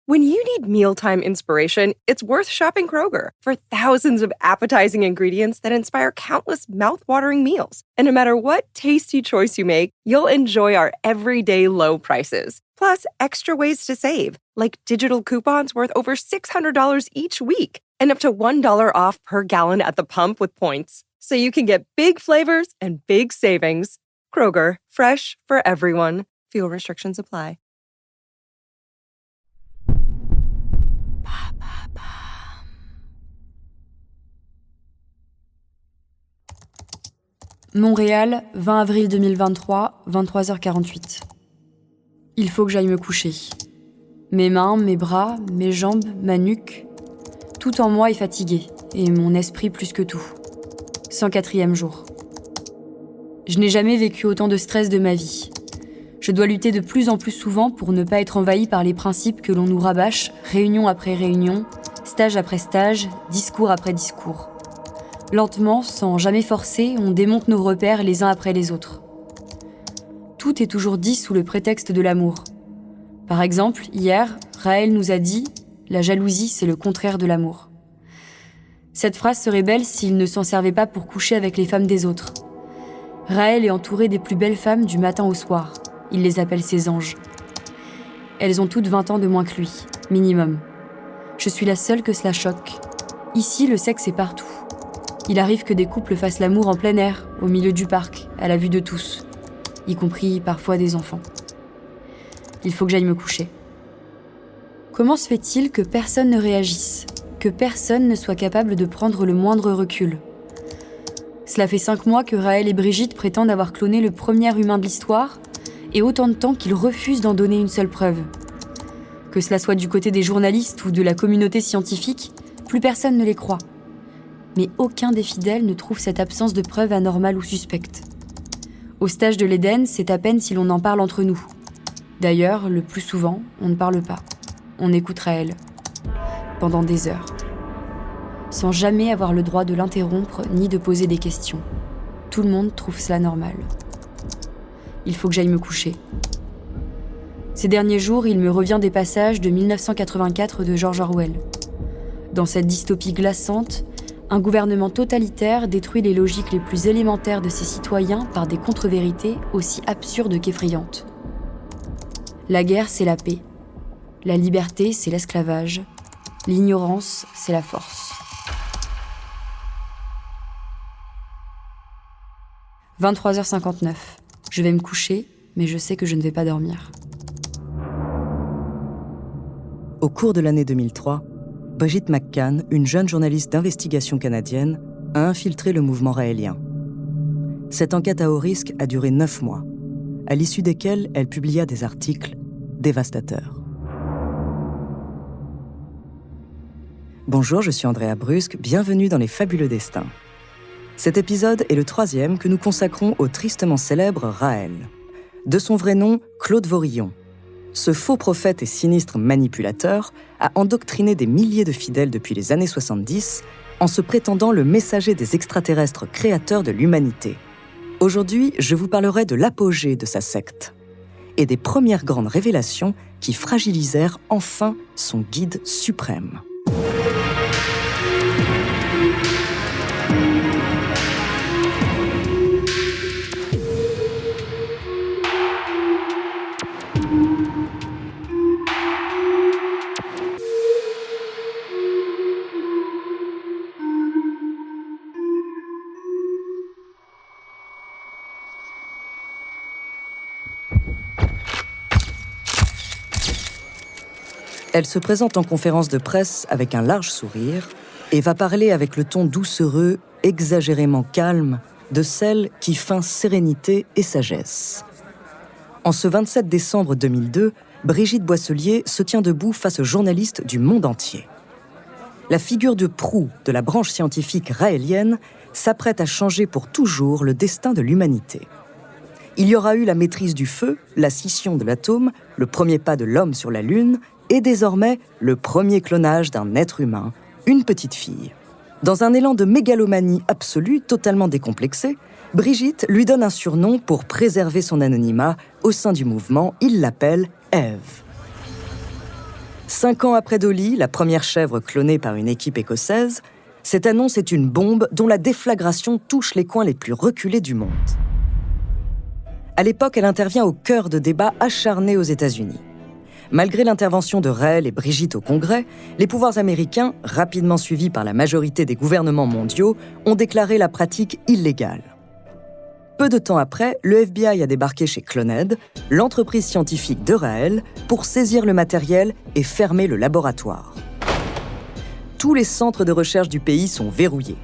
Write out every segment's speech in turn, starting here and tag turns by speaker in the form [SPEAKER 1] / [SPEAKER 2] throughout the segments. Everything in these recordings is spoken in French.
[SPEAKER 1] When you need mealtime inspiration, it's worth shopping Kroger for thousands of appetizing ingredients that inspire countless mouth-watering meals. And no matter what tasty choice you make, you'll enjoy our everyday low prices. Plus, extra ways to save, like digital coupons worth over $600 each week and up to $1 off per gallon at the pump with points. So you can get big flavors and big savings. Kroger, fresh for everyone. Fuel restrictions apply.
[SPEAKER 2] Montréal, 20 avril 2023, 23h48. Il faut que j'aille me coucher. Mes mains, mes bras, mes jambes, ma nuque, tout en moi est fatigué, et mon esprit plus que tout. 104e jour. Je n'ai jamais vécu autant de stress de ma vie. Je dois lutter de plus en plus souvent pour ne pas être envahi par les principes que l'on nous rabâche, réunion après réunion, stage après stage, discours après discours. Lentement, sans jamais forcer, on démonte nos repères les uns après les autres. Tout est toujours dit sous le prétexte de l'amour. Par exemple, hier, Raël nous a dit « La jalousie, c'est le contraire de l'amour ». Cette phrase serait belle s'il ne s'en servait pas pour coucher avec les femmes des autres. Raël est entouré des plus belles femmes du matin au soir. Il les appelle ses anges. Elles ont toutes 20 ans de moins que lui, minimum. Je suis la seule que cela choque. Ici, le sexe est partout. Il arrive que des couples fassent l'amour en plein air, au milieu du parc, à la vue de tous, y compris parfois des enfants. Il faut que j'aille me coucher. Comment se fait-il que personne ne réagisse, que personne ne soit capable de prendre le moindre recul ? Cela fait 5 mois que Raël et Brigitte prétendent avoir cloné le premier humain de l'histoire, et autant de temps qu'ils refusent d'en donner une seule preuve. Que cela soit du côté des journalistes ou de la communauté scientifique, plus personne ne les croit. Mais aucun des fidèles ne trouve cette absence de preuves anormale ou suspecte. Au stage de l'Éden, c'est à peine si l'on en parle entre nous. D'ailleurs, le plus souvent, on ne parle pas. On écoute Raël. Pendant des heures. Sans jamais avoir le droit de l'interrompre ni de poser des questions. Tout le monde trouve cela normal. Il faut que j'aille me coucher. Ces derniers jours, il me revient des passages de 1984 de George Orwell. Dans cette dystopie glaçante, un gouvernement totalitaire détruit les logiques les plus élémentaires de ses citoyens par des contre-vérités aussi absurdes qu'effrayantes. La guerre, c'est la paix. La liberté, c'est l'esclavage. L'ignorance, c'est la force. 23h59. Je vais me coucher, mais je sais que je ne vais pas dormir.
[SPEAKER 3] Au cours de l'année 2003, Brigitte McCann, une jeune journaliste d'investigation canadienne, a infiltré le mouvement raélien. Cette enquête à haut risque a duré 9 mois, à l'issue desquels elle publia des articles dévastateurs. Bonjour, je suis Andrea Brusque, bienvenue dans Les Fabuleux Destins. Cet épisode est le 3e que nous consacrons au tristement célèbre Raël. De son vrai nom, Claude Vorillon. Ce faux prophète et sinistre manipulateur a endoctriné des milliers de fidèles depuis les années 70 en se prétendant le messager des extraterrestres créateurs de l'humanité. Aujourd'hui, je vous parlerai de l'apogée de sa secte et des premières grandes révélations qui fragilisèrent enfin son guide suprême. Elle se présente en conférence de presse avec un large sourire et va parler avec le ton doucereux, exagérément calme, de celle qui feint sérénité et sagesse. En ce 27 décembre 2002, Brigitte Boisselier se tient debout face aux journalistes du monde entier. La figure de proue de la branche scientifique raélienne s'apprête à changer pour toujours le destin de l'humanité. Il y aura eu la maîtrise du feu, la scission de l'atome, le premier pas de l'homme sur la Lune, et désormais le premier clonage d'un être humain, une petite fille. Dans un élan de mégalomanie absolue, totalement décomplexé, Brigitte lui donne un surnom pour préserver son anonymat. Au sein du mouvement, il l'appelle Ève. 5 ans après Dolly, la première chèvre clonée par une équipe écossaise, cette annonce est une bombe dont la déflagration touche les coins les plus reculés du monde. À l'époque, elle intervient au cœur de débats acharnés aux États-Unis. Malgré l'intervention de Raël et Brigitte au Congrès, les pouvoirs américains, rapidement suivis par la majorité des gouvernements mondiaux, ont déclaré la pratique illégale. Peu de temps après, le FBI a débarqué chez Cloned, l'entreprise scientifique de Raël, pour saisir le matériel et fermer le laboratoire. Tous les centres de recherche du pays sont verrouillés.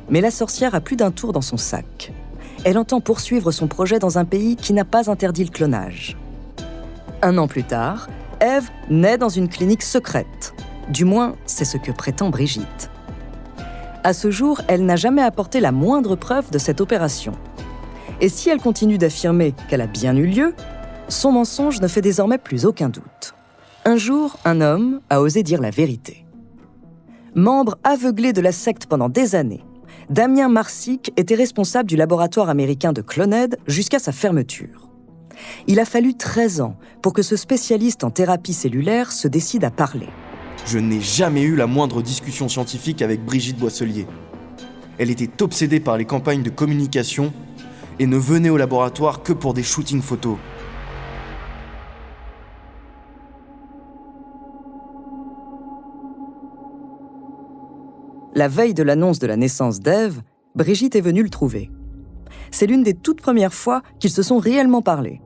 [SPEAKER 3] Mais la sorcière a plus d'un tour dans son sac. Elle entend poursuivre son projet dans un pays qui n'a pas interdit le clonage. 1 an plus tard, Eve naît dans une clinique secrète. Du moins, c'est ce que prétend Brigitte. À ce jour, elle n'a jamais apporté la moindre preuve de cette opération. Et si elle continue d'affirmer qu'elle a bien eu lieu, son mensonge ne fait désormais plus aucun doute. Un jour, un homme a osé dire la vérité. Membre aveuglé de la secte pendant des années, Damien Marsic était responsable du laboratoire américain de Cloned jusqu'à sa fermeture. Il a fallu 13 ans pour que ce spécialiste en thérapie cellulaire se décide à parler.
[SPEAKER 4] Je n'ai jamais eu la moindre discussion scientifique avec Brigitte Boisselier. Elle était obsédée par les campagnes de communication et ne venait au laboratoire que pour des shootings photos.
[SPEAKER 3] La veille de l'annonce de la naissance d'Ève, Brigitte est venue le trouver. C'est l'une des toutes premières fois qu'ils se sont réellement parlé.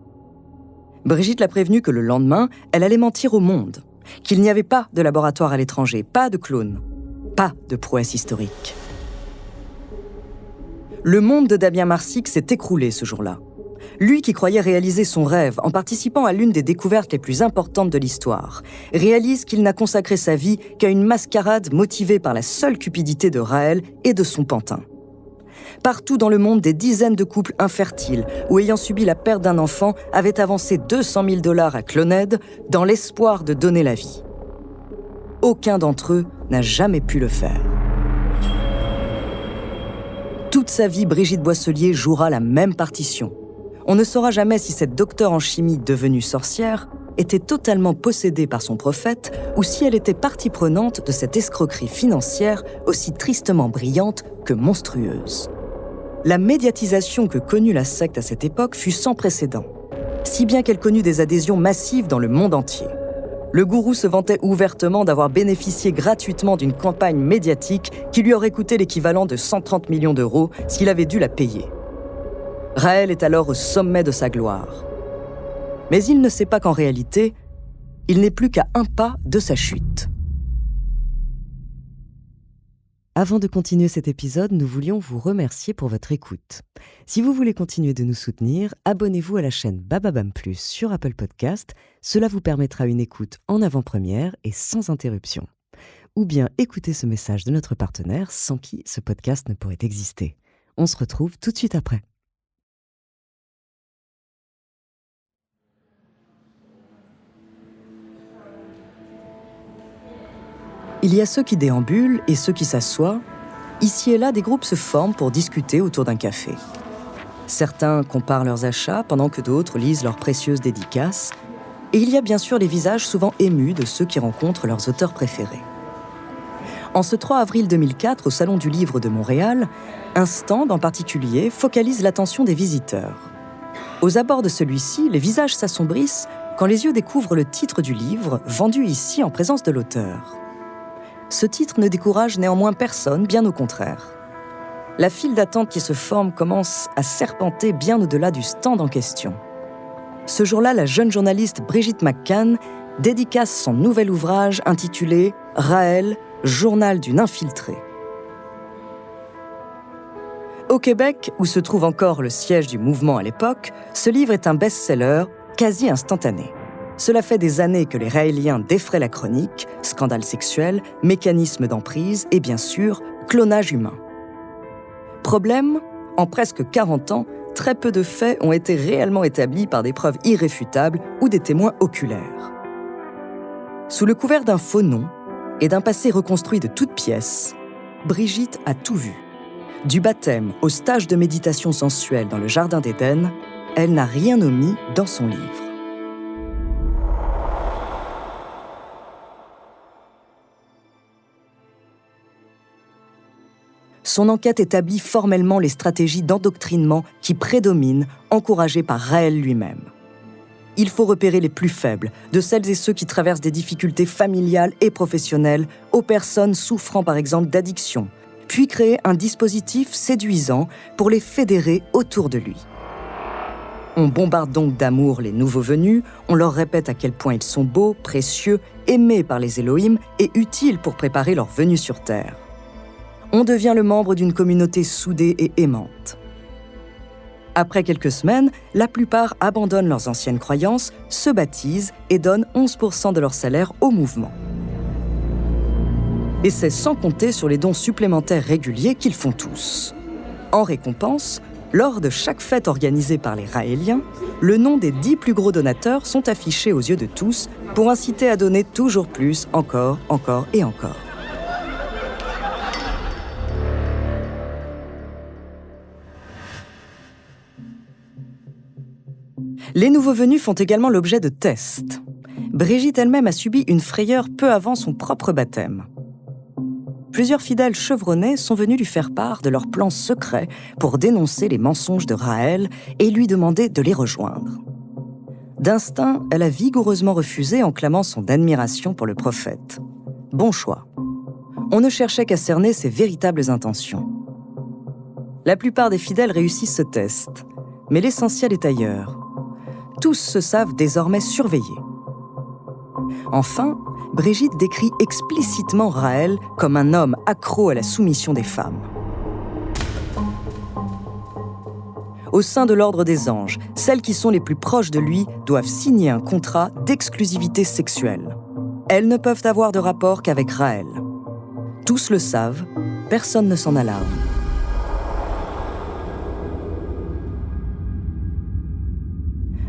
[SPEAKER 3] Brigitte l'a prévenu que le lendemain, elle allait mentir au monde, qu'il n'y avait pas de laboratoire à l'étranger, pas de clone, pas de prouesse historique. Le monde de Damien Marsic s'est écroulé ce jour-là. Lui qui croyait réaliser son rêve en participant à l'une des découvertes les plus importantes de l'histoire, réalise qu'il n'a consacré sa vie qu'à une mascarade motivée par la seule cupidité de Raël et de son pantin. Partout dans le monde, des dizaines de couples infertiles ou ayant subi la perte d'un enfant avaient avancé $200 000 à Cloned dans l'espoir de donner la vie. Aucun d'entre eux n'a jamais pu le faire. Toute sa vie, Brigitte Boisselier jouera la même partition. On ne saura jamais si cette docteure en chimie devenue sorcière était totalement possédée par son prophète ou si elle était partie prenante de cette escroquerie financière aussi tristement brillante que monstrueuse. La médiatisation que connut la secte à cette époque fut sans précédent, si bien qu'elle connut des adhésions massives dans le monde entier. Le gourou se vantait ouvertement d'avoir bénéficié gratuitement d'une campagne médiatique qui lui aurait coûté l'équivalent de 130 millions d'euros s'il avait dû la payer. Raël est alors au sommet de sa gloire. Mais il ne sait pas qu'en réalité, il n'est plus qu'à un pas de sa chute. Avant de continuer cet épisode, nous voulions vous remercier pour votre écoute. Si vous voulez continuer de nous soutenir, abonnez-vous à la chaîne Bababam Plus sur Apple Podcast. Cela vous permettra une écoute en avant-première et sans interruption. Ou bien écoutez ce message de notre partenaire sans qui ce podcast ne pourrait exister. On se retrouve tout de suite après. Il y a ceux qui déambulent et ceux qui s'assoient. Ici et là, des groupes se forment pour discuter autour d'un café. Certains comparent leurs achats pendant que d'autres lisent leurs précieuses dédicaces. Et il y a bien sûr les visages souvent émus de ceux qui rencontrent leurs auteurs préférés. En ce 3 avril 2004, au Salon du Livre de Montréal, un stand en particulier focalise l'attention des visiteurs. Aux abords de celui-ci, les visages s'assombrissent quand les yeux découvrent le titre du livre, vendu ici en présence de l'auteur. Ce titre ne décourage néanmoins personne, bien au contraire. La file d'attente qui se forme commence à serpenter bien au-delà du stand en question. Ce jour-là, la jeune journaliste Brigitte McCann dédicace son nouvel ouvrage intitulé « Raël, journal d'une infiltrée ». Au Québec, où se trouve encore le siège du mouvement à l'époque, ce livre est un best-seller quasi instantané. Cela fait des années que les Raéliens défraient la chronique, scandales sexuels, mécanismes d'emprise et bien sûr, clonage humain. Problème, en presque 40 ans, très peu de faits ont été réellement établis par des preuves irréfutables ou des témoins oculaires. Sous le couvert d'un faux nom et d'un passé reconstruit de toutes pièces, Brigitte a tout vu. Du baptême au stage de méditation sensuelle dans le Jardin d'Éden, elle n'a rien omis dans son livre. son enquête établit formellement les stratégies d'endoctrinement qui prédominent, encouragées par Raël lui-même. Il faut repérer les plus faibles, de celles et ceux qui traversent des difficultés familiales et professionnelles, aux personnes souffrant par exemple d'addiction, puis créer un dispositif séduisant pour les fédérer autour de lui. On bombarde donc d'amour les nouveaux venus, on leur répète à quel point ils sont beaux, précieux, aimés par les Elohim et utiles pour préparer leur venue sur Terre. On devient le membre d'une communauté soudée et aimante. Après quelques semaines, la plupart abandonnent leurs anciennes croyances, se baptisent et donnent 11% de leur salaire au mouvement. Et c'est sans compter sur les dons supplémentaires réguliers qu'ils font tous. En récompense, lors de chaque fête organisée par les Raéliens, le nom des 10 plus gros donateurs sont affichés aux yeux de tous pour inciter à donner toujours plus, encore et encore. Les nouveaux venus font également l'objet de tests. Brigitte elle-même a subi une frayeur peu avant son propre baptême. Plusieurs fidèles chevronnés sont venus lui faire part de leurs plans secrets pour dénoncer les mensonges de Raël et lui demander de les rejoindre. D'instinct, elle a vigoureusement refusé en clamant son admiration pour le prophète. Bon choix. On ne cherchait qu'à cerner ses véritables intentions. La plupart des fidèles réussissent ce test, mais l'essentiel est ailleurs. Tous se savent désormais surveillés. Enfin, Brigitte décrit explicitement Raël comme un homme accro à la soumission des femmes. Au sein de l'ordre des anges, celles qui sont les plus proches de lui doivent signer un contrat d'exclusivité sexuelle. Elles ne peuvent avoir de rapport qu'avec Raël. Tous le savent, personne ne s'en alarme.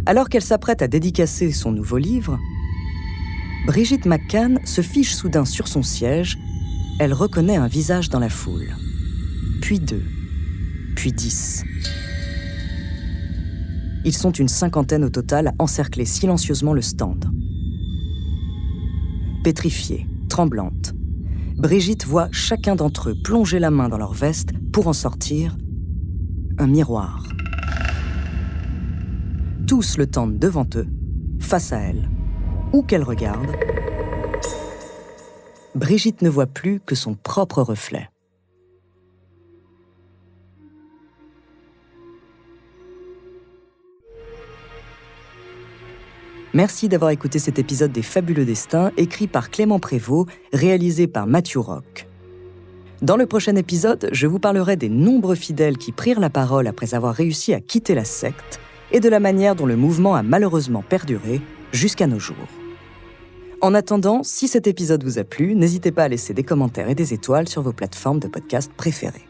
[SPEAKER 3] Alors qu'elle s'apprête à dédicacer son nouveau livre, Brigitte McCann se fiche soudain sur son siège. Elle reconnaît un visage dans la foule. Puis 2, puis 10. Ils sont une 50aine au total à encercler silencieusement le stand. Pétrifiée, tremblante, Brigitte voit chacun d'entre eux plonger la main dans leur veste pour en sortir un miroir. Tous le tendent devant eux, face à elle. Où qu'elle regarde, Brigitte ne voit plus que son propre reflet. Merci d'avoir écouté cet épisode des Fabuleux Destins, écrit par Clément Prévost, réalisé par Matthew Rock. Dans le prochain épisode, je vous parlerai des nombreux fidèles qui prirent la parole après avoir réussi à quitter la secte et de la manière dont le mouvement a malheureusement perduré jusqu'à nos jours. En attendant, si cet épisode vous a plu, n'hésitez pas à laisser des commentaires et des étoiles sur vos plateformes de podcast préférées.